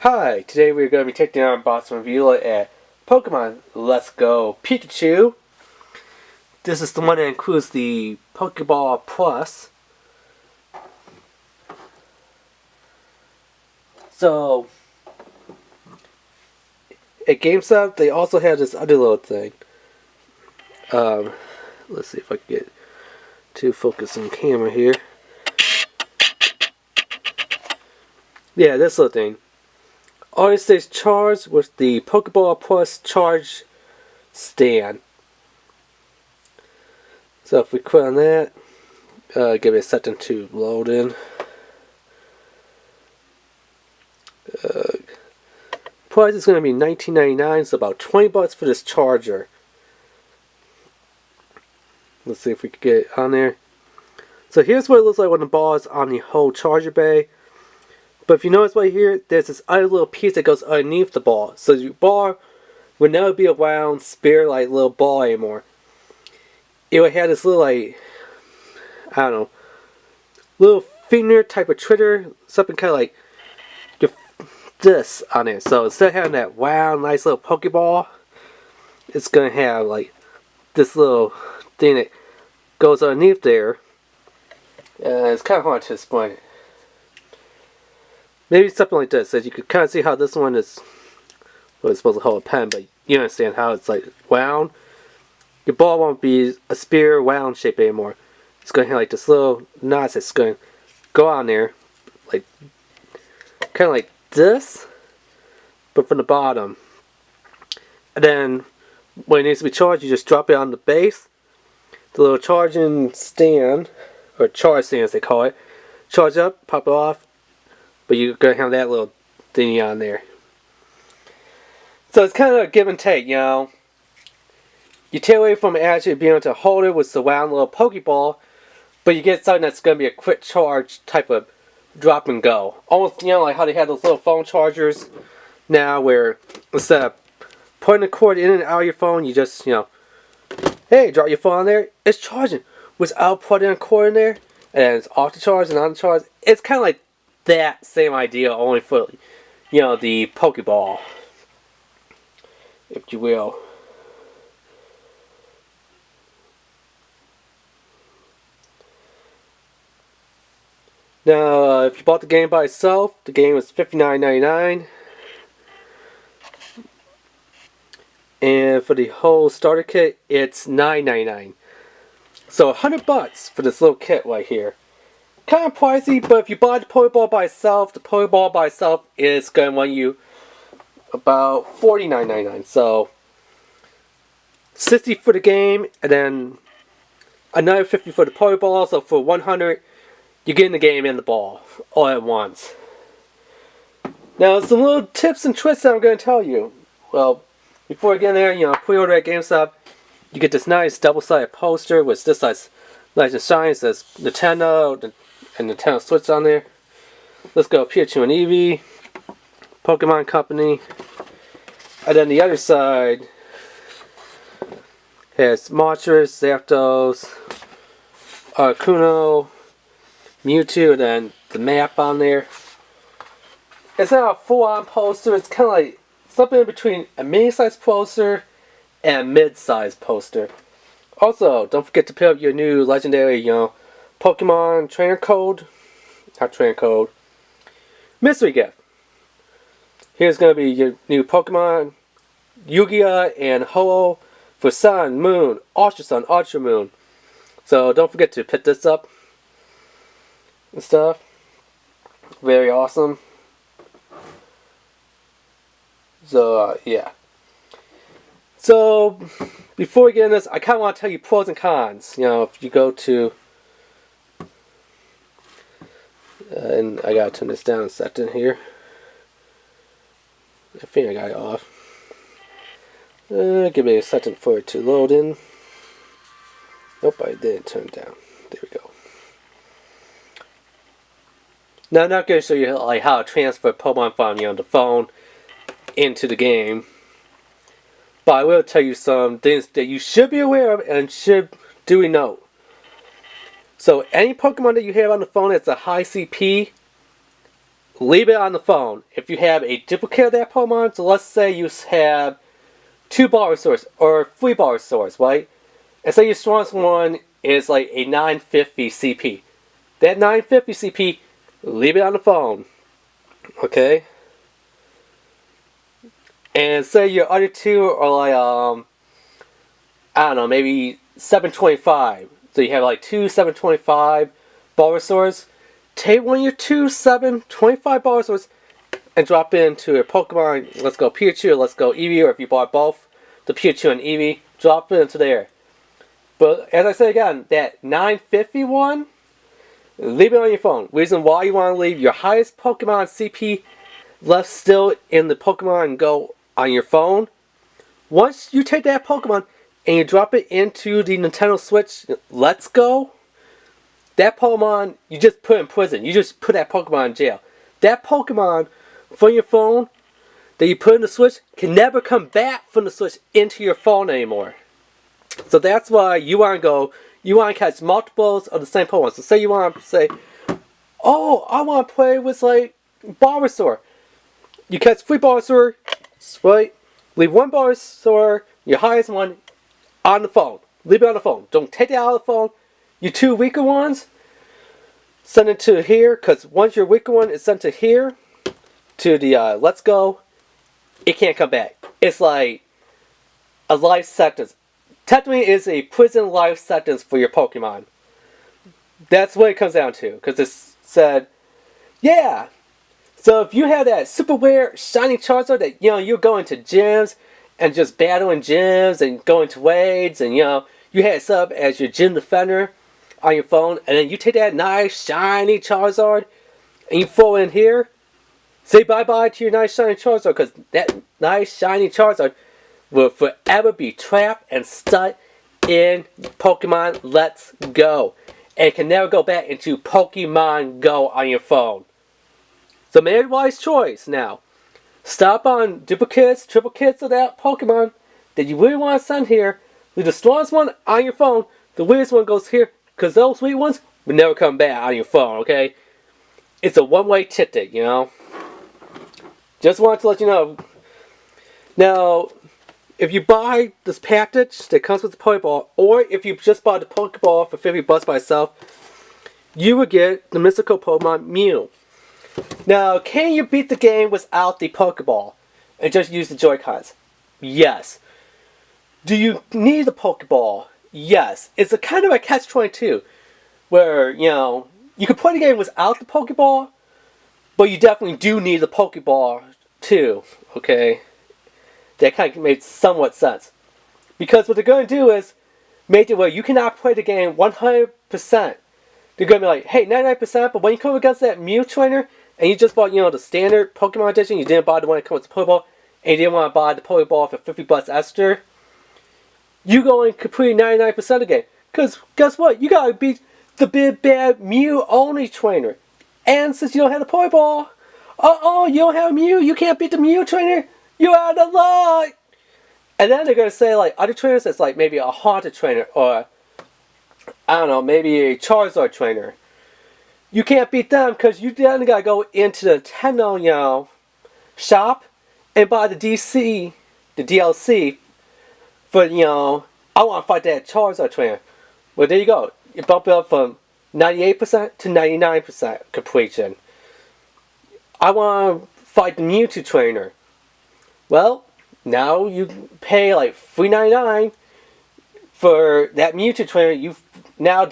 Hi, today we're going to be taking our unboxing review at Pokemon Let's Go Pikachu. This is the one that includes the Pokeball Plus. So, at GameStop, they also have this other little thing. Let's see if I can get to focus on camera here. Yeah, this little thing. Always stays charged with the Pokeball Plus charge stand. So if we click on that, give it a second to load in. Price is going to be $19.99, so about $20 for this charger. Let's see if we can get it on there. So here's what it looks like when the ball is on the whole charger bay. But if you notice right here, there's this other little piece that goes underneath the ball. So your ball would never be a round, spear-like little ball anymore. It would have this little, like, I don't know, little finger type of trigger, something kind of like this on it. So instead of having that round, nice little Pokeball, it's going to have, like, this little thing that goes underneath there. It's kind of hard to explain it. Maybe something like this, so you could kind of see how this one is, well, it's supposed to hold a pen, but you understand how it's like round. Your ball won't be a spear round shape anymore. It's going to have like this little notch that's going to go on there, like kind of like this, but from the bottom. And then when it needs to be charged, you just drop it on the base. The little charging stand, or charge stand as they call it, charge up, pop it off. But you're going to have that little thingy on there. So it's kind of a give and take, you know. You take away from actually being able to hold it with the round little Pokeball, but you get something that's going to be a quick charge type of drop and go. Almost, you know, like how they have those little phone chargers now where instead of putting the cord in and out of your phone, you just, you know, hey, drop your phone on there, it's charging. Without putting a cord in there, and it's off the charge and on the charge. It's kind of like that same idea, only for, you know, the Pokeball, if you will. Now, if you bought the game by itself, the game was $59.99, and for the whole starter kit, it's $9.99. So $100 for this little kit right here. Kind of pricey, but if you buy the Pokeball by itself, the Pokeball by itself is going to run you about $49.99. So $60 for the game, and then another $50 for the Pokeball. So for $100, you're getting the game and the ball all at once. Now, some little tips and tricks that I'm going to tell you. Well, before I get in there, you know, pre-order at GameStop, you get this nice double-sided poster with this nice and shiny. It says Nintendo and Nintendo Switch on there. Let's go Pikachu and Eevee, Pokemon Company. And then the other side has Moltres, Zapdos, Articuno, Mewtwo, and then the map on there. It's not a full-on poster. It's kind of like something in between a mini-sized poster and a mid-sized poster. Also, don't forget to pick up your new legendary, you know, Pokemon trainer code. Not trainer code. Mystery gift. Here's going to be your new Pokemon, Yu-Gi-Oh! And Ho-Oh for Sun, Moon, Ultra Sun, Ultra Moon. So don't forget to pick this up and stuff. Very awesome. So, yeah. So, before we get into this, I kind of want to tell you pros and cons. You know, if you go to... and I gotta turn this down a second here. I think I got it off. Give me a second for it to load in. Nope, I didn't turn it down. There we go. Now I'm not going to show you like how to transfer Pokemon from, you know, the phone into the game. But I will tell you some things that you should be aware of and should duly know. So any Pokemon that you have on the phone that's a high CP, leave it on the phone. If you have a duplicate of that Pokemon, so let's say you have 2 Bulbasaurs or 3 Bulbasaurs, right? And say your strongest one is like a 950 CP. That 950 CP, leave it on the phone. Okay? And say your other 2 are like, I don't know, maybe 725. So you have like 2 725 Bulbasaurs. Take one of your 2 725 Bulbasaurs and drop it into a Pokemon. Let's go Pikachu, let's go Eevee, or if you bought both, the Pikachu and Eevee, drop it into there. But as I said again, that 950 one, leave it on your phone. Reason why you want to leave your highest Pokemon CP left still in the Pokemon Go on your phone. Once you take that Pokemon and you drop it into the Nintendo Switch Let's Go, that Pokemon you just put in prison. You just put that Pokemon in jail. That Pokemon from your phone that you put in the Switch can never come back from the Switch into your phone anymore. So that's why you want to go, you want to catch multiples of the same Pokemon. So say you want to say, oh, I want to play with like Bulbasaur. You catch 3 Bulbasaur, right? Leave 1 Bulbasaur, your highest one, on the phone. Leave it on the phone. Don't take it out of the phone. Your 2 weaker ones, send it to here, because once your weaker one is sent to here, to the Let's Go, it can't come back. It's like a life sentence. Technically, it is a prison life sentence for your Pokemon. That's what it comes down to, because it said, yeah. So if you have that super rare shiny Charizard that you're going to gyms and just battling gyms and going to raids, and you had it set up as your gym defender on your phone, and then you take that nice shiny Charizard and you throw it in here, say bye-bye to your nice shiny Charizard, because that nice shiny Charizard will forever be trapped and stuck in Pokemon Let's Go, and can never go back into Pokemon Go on your phone. So make a wise choice now. Stop on duplicates, triplicates of that Pokemon that you really want to send here. Leave the strongest one on your phone. The weakest one goes here, because those weak ones will never come back on your phone, okay? It's a one-way ticket, Just wanted to let you know. Now, if you buy this package that comes with the Pokeball, or if you just bought the Pokeball for $50 by itself, you will get the mystical Pokemon Mew. Now, can you beat the game without the Pokeball and just use the Joy-Cons? Yes. Do you need the Pokeball? Yes. It's a kind of a catch-22, where, you can play the game without the Pokeball, but you definitely do need the Pokeball too, okay? That kind of made somewhat sense. Because what they're going to do is make it where you cannot play the game 100%. They're going to be like, hey, 99%, but when you come against that Mew trainer, and you just bought, the standard Pokemon edition, you didn't buy the one that comes with the Pokeball, and you didn't want to buy the Pokeball for $50 extra, you go and complete 99% of the game. Because guess what? You got to beat the big bad Mew only trainer. And since you don't have the Pokeball, you don't have a Mew, you can't beat the Mew trainer, you're out of luck! And then they're going to say, like, other trainers that's like maybe a Haunted trainer, or, I don't know, maybe a Charizard trainer. You can't beat them because you then got to go into the Nintendo, shop and buy the DLC for, I want to fight that Charizard trainer. Well, there you go. You bump it up from 98% to 99% completion. I want to fight the Mewtwo trainer. Well, now you pay like $3.99 for that Mewtwo trainer. You've now